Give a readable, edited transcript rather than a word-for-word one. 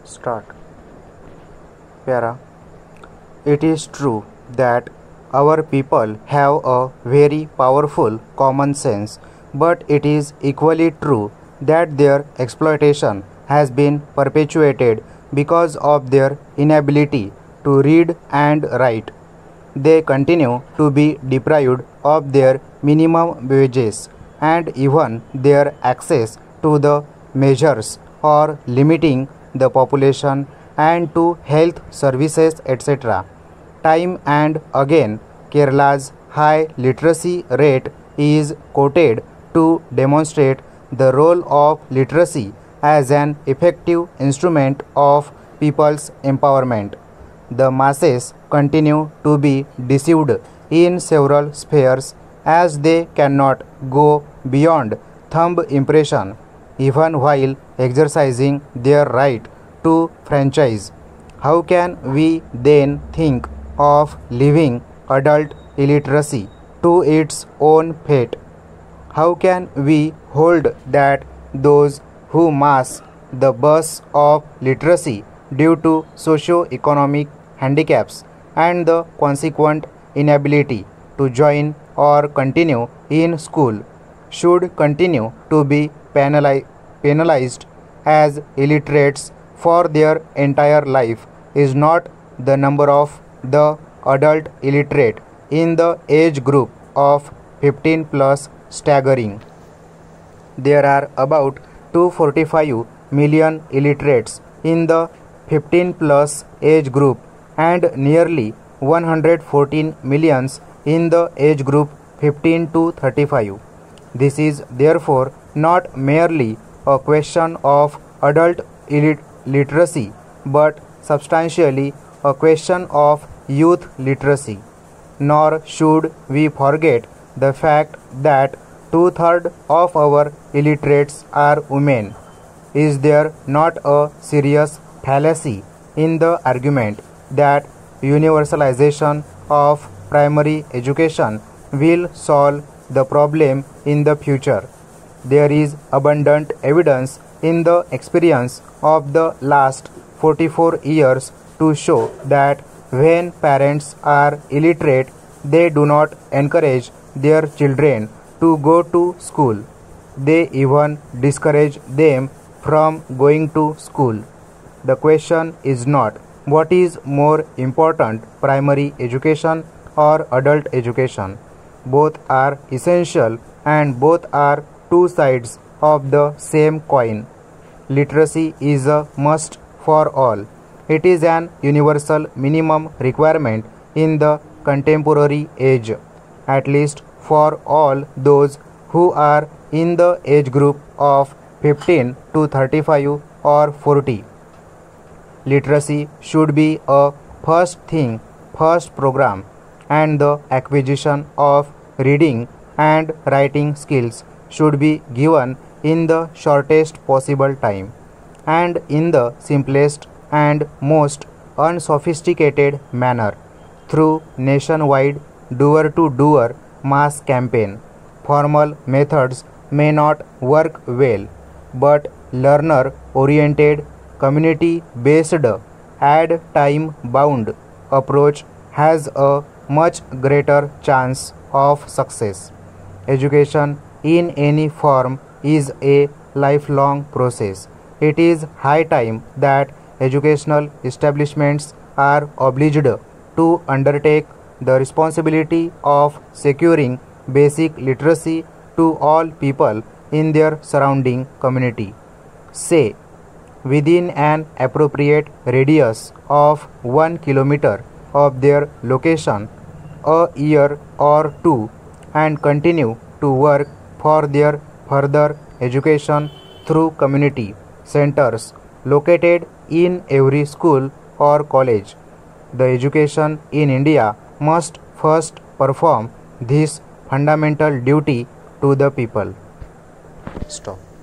Start. Para. It is true that our people have a very powerful common sense, but it is equally true that their exploitation has been perpetuated because of their inability to read and write. They continue to be deprived of their minimum wages and even their access to the measures or limiting the population and to health services, etc. Time and again, Kerala's high literacy rate is quoted to demonstrate the role of literacy as an effective instrument of people's empowerment. The masses continue to be deceived in several spheres as they cannot go beyond thumb impression even while exercising their right to franchise. How can we then think of leaving adult illiteracy to its own fate? How can we hold that those who mask the bus of literacy due to socio-economic handicaps and the consequent inability to join or continue in school should continue to be penalized as illiterates for their entire life? Is not the number of the adult illiterate in the age group of 15 plus staggering? There are about 245 million illiterates in the 15 plus age group and nearly 114 millions in the age group 15 to 35. This is therefore not merely a question of adult literacy but substantially a question of youth literacy. Nor should we forget the fact that two-thirds of our illiterates are women. Is there not a serious fallacy in the argument that universalization of primary education will solve the problem in the future? There is abundant evidence in the experience of the last 44 years to show that when parents are illiterate, they do not encourage their children to go to school. They even discourage them from going to school. The question is not what is more important, primary education or adult education. Both are essential and both are two sides of the same coin. Literacy is a must for all. It is an universal minimum requirement in the contemporary age, at least for all those who are in the age group of 15 to 35 or 40. Literacy should be a first program, and the acquisition of reading and writing skills should be given in the shortest possible time and in the simplest and most unsophisticated manner through nationwide doer-to-doer mass campaign. Formal methods may not work well, but learner-oriented, community-based, and time-bound approach has a much greater chance of success. Education in any form is a lifelong process. It is high time that educational establishments are obliged to undertake the responsibility of securing basic literacy to all people in their surrounding community. Say, within an appropriate radius of 1 kilometer of their location, a year or two, and continue to work for their further education through community centers located in every school or college. The education in India must first perform this fundamental duty to the people. Stop.